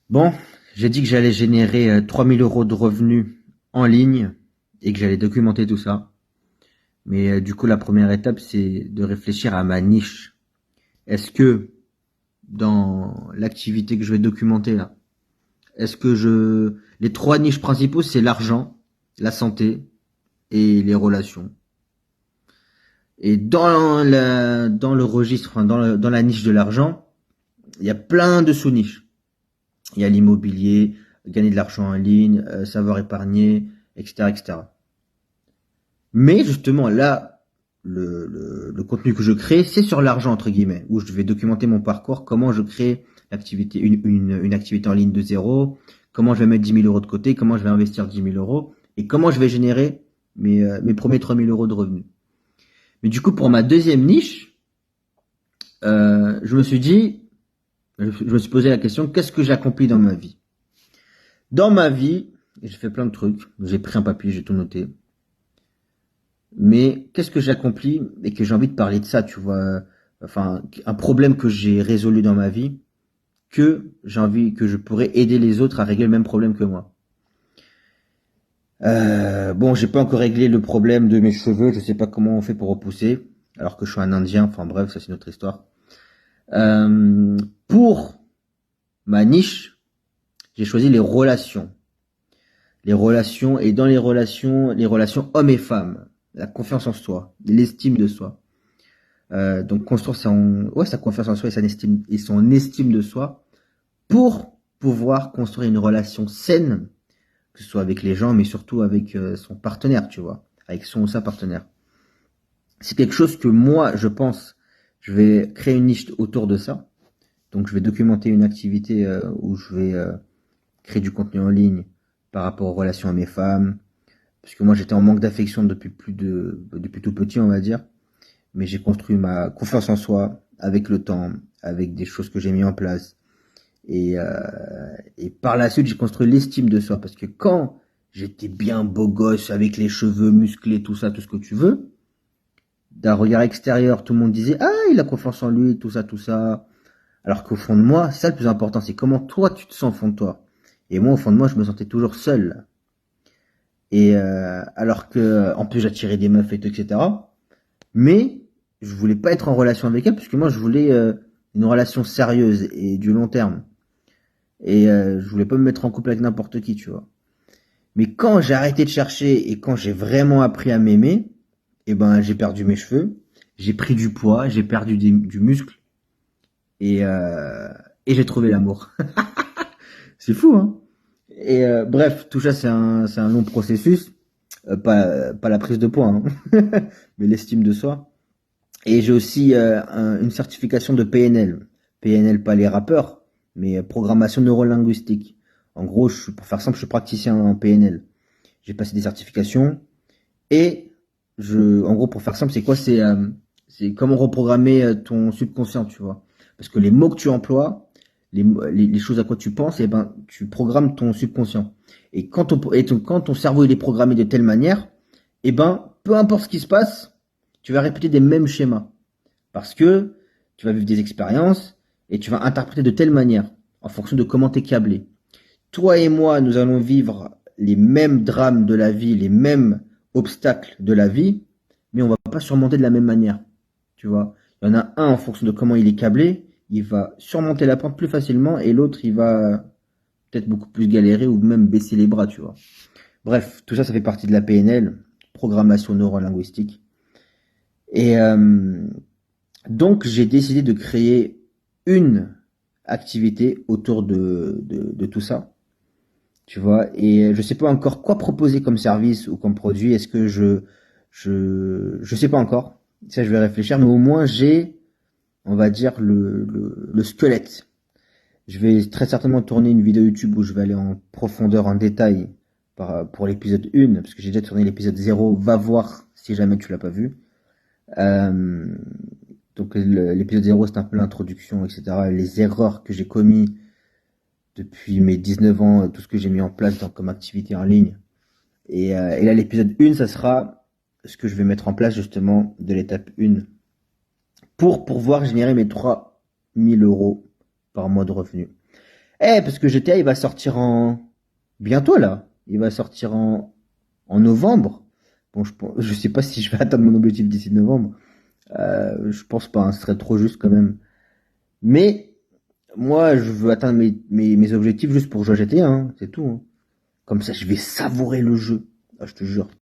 Bon, j'ai dit que j'allais générer 3000 euros de revenus en ligne et que j'allais documenter tout ça. Mais du coup, la première étape, c'est de réfléchir à ma niche. Est-ce que dans l'activité que je vais documenter là, est-ce que les trois niches principaux, c'est l'argent, la santé et les relations. Et dans le registre, enfin dans la niche de l'argent, il y a plein de sous-niches. Il y a l'immobilier, gagner de l'argent en ligne, savoir épargner, etc., etc. Mais justement, là, le contenu que je crée, c'est sur l'argent, entre guillemets, où je vais documenter mon parcours, comment je crée l'activité, une activité en ligne de zéro, comment je vais mettre 10 000 euros de côté, comment je vais investir 10 000 euros, et comment je vais générer mes premiers 3 000 euros de revenus. Mais du coup, pour ma deuxième niche, je me suis dit, je me suis posé la question, qu'est-ce que j'ai accompli dans ma vie? Dans ma vie, j'ai fait plein de trucs, j'ai pris un papier, j'ai tout noté. Mais qu'est-ce que j'ai accompli et que j'ai envie de parler de ça, tu vois, enfin, un problème que j'ai résolu dans ma vie, que j'ai envie, que je pourrais aider les autres à régler le même problème que moi. Bon, j'ai pas encore réglé le problème de mes cheveux, je sais pas comment on fait pour repousser, alors que je suis un Indien, enfin bref, ça c'est une autre histoire. Euh, pour ma niche, j'ai choisi les relations. Les relations, et dans les relations hommes et femmes, la confiance en soi, l'estime de soi. Donc construire sa confiance en soi et son estime de soi pour pouvoir construire une relation saine, que ce soit avec les gens, mais surtout avec son partenaire, tu vois, avec son ou sa partenaire. C'est quelque chose que moi, je pense, je vais créer une niche autour de ça. Donc je vais documenter une activité où je vais créer du contenu en ligne par rapport aux relations à mes femmes, parce que moi j'étais en manque d'affection depuis tout petit, on va dire. Mais j'ai construit ma confiance en soi avec le temps, avec des choses que j'ai mis en place. Et par la suite, j'ai construit l'estime de soi. Parce que quand j'étais bien beau gosse, avec les cheveux musclés, tout ça, tout ce que tu veux, d'un regard extérieur, tout le monde disait, ah, il a confiance en lui, tout ça, tout ça. Alors qu'au fond de moi, c'est ça le plus important, c'est comment toi tu te sens au fond de toi. Et moi, au fond de moi, je me sentais toujours seul. Et alors que, en plus, j'attirais des meufs et tout, etc. Mais je voulais pas être en relation avec elle parce que moi je voulais une relation sérieuse et du long terme. Et je voulais pas me mettre en couple avec n'importe qui, tu vois. Mais quand j'ai arrêté de chercher et quand j'ai vraiment appris à m'aimer, eh ben j'ai perdu mes cheveux, j'ai pris du poids, j'ai perdu du muscle et et j'ai trouvé l'amour. C'est fou, hein. Et bref, tout ça c'est un long processus, pas la prise de poids, hein, mais l'estime de soi. Et j'ai aussi une certification de PNL. PNL, pas les rappeurs, mais programmation neurolinguistique. En gros, pour faire simple, je suis praticien en PNL. J'ai passé des certifications et en gros, pour faire simple, c'est quoi? C'est comment reprogrammer ton subconscient, tu vois. Parce que les mots que tu emploies, les choses à quoi tu penses, et ben, tu programmes ton subconscient. Et quand ton cerveau il est programmé de telle manière, et ben, peu importe ce qui se passe, tu vas répéter des mêmes schémas. Parce que tu vas vivre des expériences et tu vas interpréter de telle manière, en fonction de comment tu es câblé. Toi et moi, nous allons vivre les mêmes drames de la vie, les mêmes obstacles de la vie, mais on va pas surmonter de la même manière. Tu vois, il y en a un en fonction de comment il est câblé, il va surmonter la pente plus facilement et l'autre, il va peut-être beaucoup plus galérer ou même baisser les bras, tu vois. Bref, tout ça, ça fait partie de la PNL, programmation neurolinguistique. Et donc, j'ai décidé de créer une activité autour de tout ça, tu vois. Et je sais pas encore quoi proposer comme service ou comme produit. Est-ce que je sais pas encore. Ça, je vais réfléchir, mais au moins j'ai, on va dire, le squelette. Je vais très certainement tourner une vidéo YouTube où je vais aller en profondeur, en détail pour l'épisode 1, parce que j'ai déjà tourné l'épisode 0. Va voir si jamais tu l'as pas vu. Euh, donc l'épisode 0 c'est un peu l'introduction, etc. Les erreurs que j'ai commis depuis mes 19 ans, tout ce que j'ai mis en place comme activité en ligne. Et là l'épisode 1, ça sera ce que je vais mettre en place justement de l'étape 1 pour pouvoir générer mes 3000 euros par mois de revenus. Parce que GTA, il va sortir bientôt, là. Il va sortir en novembre. Bon, je sais pas si je vais atteindre mon objectif d'ici novembre. Je pense pas, hein, ce serait trop juste quand même. Mais, moi, je veux atteindre mes objectifs juste pour jouer à GTA, hein, c'est tout, hein. Comme ça, je vais savourer le jeu. Ah, je te jure.